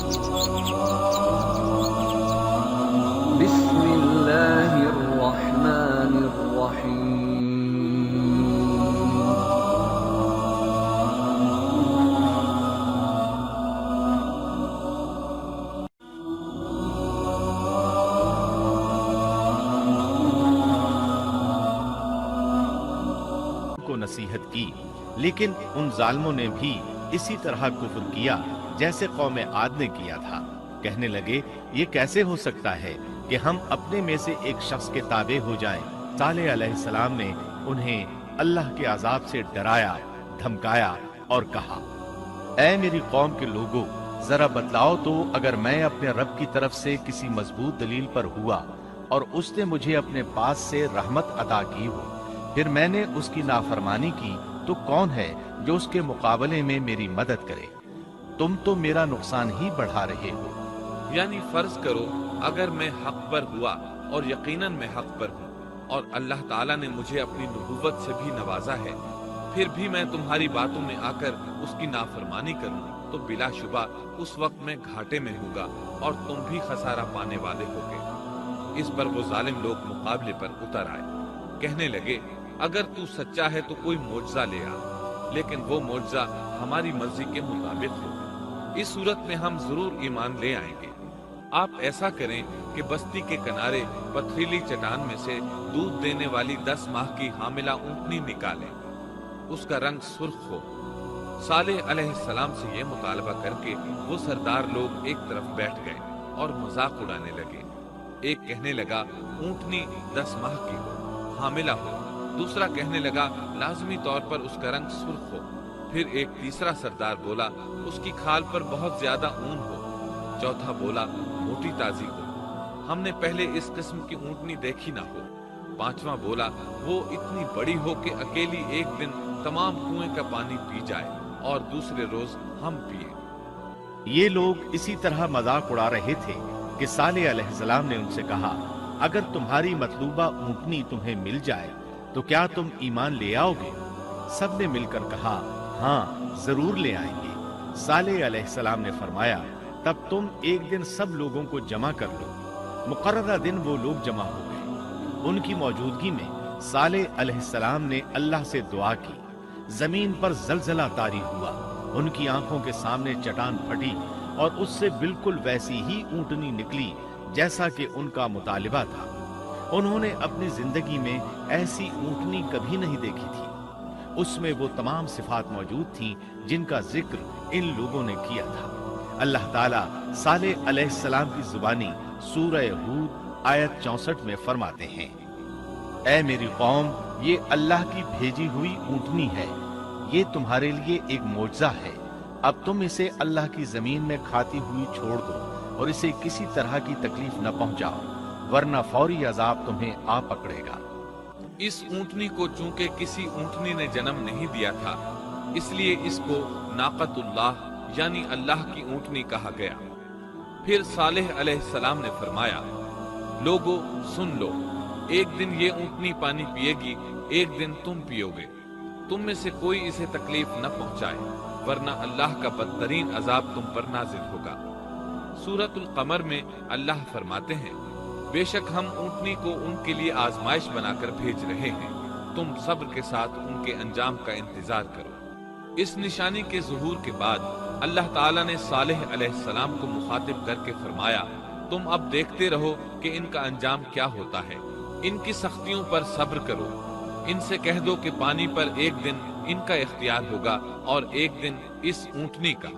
بسم اللہ الرحمن الرحیم کو نصیحت کی، لیکن ان ظالموں نے بھی اسی طرح کفر کیا جیسے قوم عاد نے کیا تھا۔ کہنے لگے یہ کیسے ہو سکتا ہے کہ ہم اپنے میں سے ایک شخص کے تابع ہو جائیں۔ صالح علیہ السلام نے انہیں اللہ کے عذاب سے ڈرایا، دھمکایا اور کہا، اے میری قوم کے لوگوں، ذرا بتلاؤ تو اگر میں اپنے رب کی طرف سے کسی مضبوط دلیل پر ہوا اور اس نے مجھے اپنے پاس سے رحمت عطا کی ہو، پھر میں نے اس کی نافرمانی کی، تو کون ہے جو اس کے مقابلے میں میری مدد کرے؟ تم تو میرا نقصان ہی بڑھا رہے ہو۔ یعنی فرض کرو اگر میں حق پر ہوا اور یقیناً میں حق پر ہوں اور اللہ تعالیٰ نے مجھے اپنی نبوت سے بھی نوازا ہے، پھر بھی میں تمہاری باتوں میں آ کر اس کی نافرمانی کروں تو بلا شبہ اس وقت میں گھاٹے میں ہوں گا اور تم بھی خسارہ پانے والے ہوگے۔ اس پر وہ ظالم لوگ مقابلے پر اتر آئے، کہنے لگے اگر تو سچا ہے تو کوئی معجزہ لے آ، لیکن وہ معجزہ ہماری مرضی کے مطابق ہو، اس صورت میں ہم ضرور ایمان لے آئیں گے۔ آپ ایسا کریں کہ بستی کے کنارے پتھریلی چٹان میں سے دودھ دینے والی 10 ماہ کی حاملہ اونٹنی نکالیں، اس کا رنگ سرخ ہو۔ صالح علیہ السلام سے یہ مطالبہ کر کے وہ سردار لوگ ایک طرف بیٹھ گئے اور مذاق اڑانے لگے۔ ایک کہنے لگا اونٹنی 10 ماہ کی ہو، حاملہ ہو، دوسرا کہنے لگا لازمی طور پر اس کا رنگ سرخ ہو، پھر ایک تیسرا سردار بولا اس کی کھال پر بہت زیادہ اون ہو، چوتھا بولا موٹی تازی ہو، ہم نے پہلے اس قسم کی اونٹنی دیکھی نہ ہو، پانچواں بولا وہ اتنی بڑی ہو کہ اکیلی ایک دن تمام کنویں کا پانی پی جائے اور دوسرے روز ہم پیے۔ یہ لوگ اسی طرح مذاق اڑا رہے تھے کہ صالح علیہ السلام نے ان سے کہا، اگر تمہاری مطلوبہ اونٹنی تمہیں مل جائے تو کیا تم ایمان لے آؤ گے؟ سب نے مل کر کہا، ہاں ضرور لے آئیں گے۔ صالح علیہ السلام نے فرمایا، تب تم ایک دن سب لوگوں کو جمع کر لو۔ مقررہ دن وہ لوگ جمع ہو گئے۔ ان کی موجودگی میں صالح علیہ السلام نے اللہ سے دعا کی، زمین پر زلزلہ طاری ہوا، ان کی آنکھوں کے سامنے چٹان پھٹی اور اس سے بالکل ویسی ہی اونٹنی نکلی جیسا کہ ان کا مطالبہ تھا۔ انہوں نے اپنی زندگی میں ایسی اونٹنی کبھی نہیں دیکھی تھی، اس میں وہ تمام صفات موجود تھیں جن کا ذکر ان لوگوں نے کیا تھا۔ اللہ تعالیٰ صالح علیہ السلام کی زبانی سورہ ہود آیت 64 میں فرماتے ہیں، اے میری قوم، یہ اللہ کی بھیجی ہوئی اونٹنی ہے، یہ تمہارے لیے ایک معجزہ ہے، اب تم اسے اللہ کی زمین میں کھاتی ہوئی چھوڑ دو اور اسے کسی طرح کی تکلیف نہ پہنچاؤ، ورنہ فوری عذاب تمہیں آ پکڑے گا۔ اس اونٹنی کو چونکہ کسی اونٹنی نے جنم نہیں دیا تھا، اس لیے اس کو ناقۃ اللہ یعنی اللہ کی اونٹنی کہا گیا۔ پھر صالح علیہ السلام نے فرمایا، لوگو سن لو، ایک دن یہ اونٹنی پانی پیے گی، ایک دن تم پیو گے، تم میں سے کوئی اسے تکلیف نہ پہنچائے، ورنہ اللہ کا بدترین عذاب تم پر نازل ہوگا۔ سورۃ القمر میں اللہ فرماتے ہیں، بے شک ہم اونٹنی کو ان کے لیے آزمائش بنا کر بھیج رہے ہیں، تم صبر کے ساتھ ان کے انجام کا انتظار کرو۔ اس نشانی کے ظہور کے بعد اللہ تعالیٰ نے صالح علیہ السلام کو مخاطب کر کے فرمایا، تم اب دیکھتے رہو کہ ان کا انجام کیا ہوتا ہے، ان کی سختیوں پر صبر کرو، ان سے کہہ دو کہ پانی پر ایک دن ان کا اختیار ہوگا اور ایک دن اس اونٹنی کا،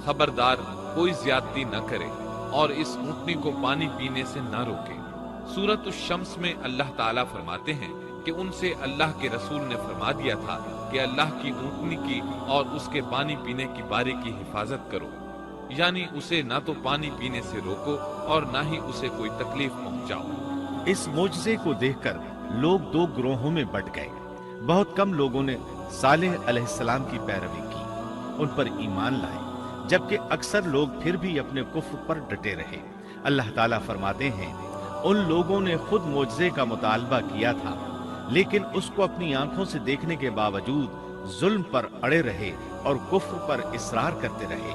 خبردار کوئی زیادتی نہ کرے اور اس اونٹنی کو پانی پینے سے نہ روکے۔ سورۃ الشمس میں اللہ تعالیٰ فرماتے ہیں کہ ان سے اللہ کے رسول نے فرما دیا تھا کہ اللہ کی اونٹنی کی اور اس کے پانی پینے کی باری کی حفاظت کرو، یعنی اسے نہ تو پانی پینے سے روکو اور نہ ہی اسے کوئی تکلیف پہنچاؤ۔ اس معجزے کو دیکھ کر لوگ دو گروہوں میں بٹ گئے۔ بہت کم لوگوں نے صالح علیہ السلام کی پیروی کی، ان پر ایمان لائے، جبکہ اکثر لوگ پھر بھی اپنے کفر پر ڈٹے رہے۔ اللہ تعالیٰ فرماتے ہیں، ان لوگوں نے خود معجزے کا مطالبہ کیا تھا، لیکن اس کو اپنی آنکھوں سے دیکھنے کے باوجود ظلم پر اڑے رہے اور کفر پر اصرار کرتے رہے۔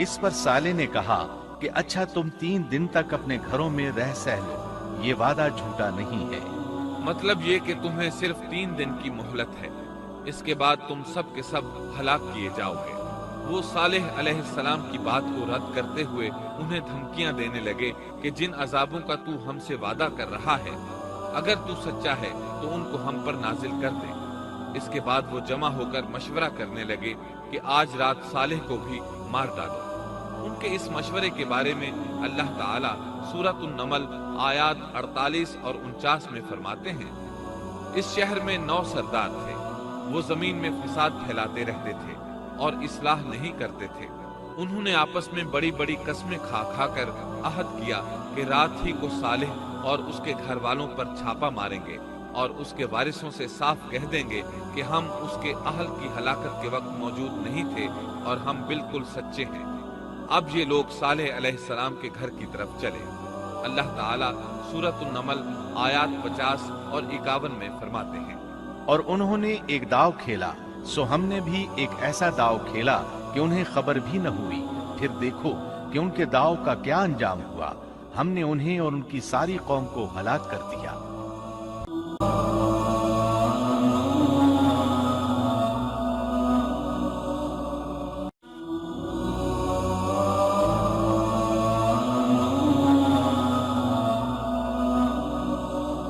اس پر صالح نے کہا کہ اچھا تم 3 دن تک اپنے گھروں میں رہ سہ لو، یہ وعدہ جھوٹا نہیں ہے۔ مطلب یہ کہ تمہیں صرف 3 دن کی مہلت ہے، اس کے بعد تم سب کے سب ہلاک کیے جاؤ گے۔ وہ صالح علیہ السلام کی بات کو رد کرتے ہوئے انہیں دھمکیاں دینے لگے کہ جن عذابوں کا تو ہم سے وعدہ کر رہا ہے، اگر تو سچا ہے تو ان کو ہم پر نازل کر دے۔ اس کے بعد وہ جمع ہو کر مشورہ کرنے لگے کہ آج رات صالح کو بھی مار ڈالو۔ ان کے اس مشورے کے بارے میں اللہ تعالیٰ سورۃ النمل آیات 48 اور 49 میں فرماتے ہیں، اس شہر میں 9 سردار تھے، وہ زمین میں فساد پھیلاتے رہتے تھے اور اصلاح نہیں کرتے تھے۔ انہوں نے آپس میں بڑی بڑی قسمیں کھا کھا کر عہد کیا کہ رات ہی کو صالح اور اس کے گھر والوں پر چھاپا ماریں گے اور اس کے وارثوں سے صاف کہہ دیں گے کہ ہم اس کے اہل کی ہلاکت کے وقت موجود نہیں تھے اور ہم بالکل سچے ہیں۔ اب یہ لوگ صالح علیہ السلام کے گھر کی طرف چلے۔ اللہ تعالیٰ سورۃ النمل آیات 50 اور 51 میں فرماتے ہیں، اور انہوں نے ایک داؤ کھیلا، سو ہم نے بھی ایک ایسا داؤ کھیلا کہ انہیں خبر بھی نہ ہوئی۔ پھر دیکھو کہ ان کے داؤ کا کیا انجام ہوا، ہم نے انہیں اور ان کی ساری قوم کو ہلاک کر دیا۔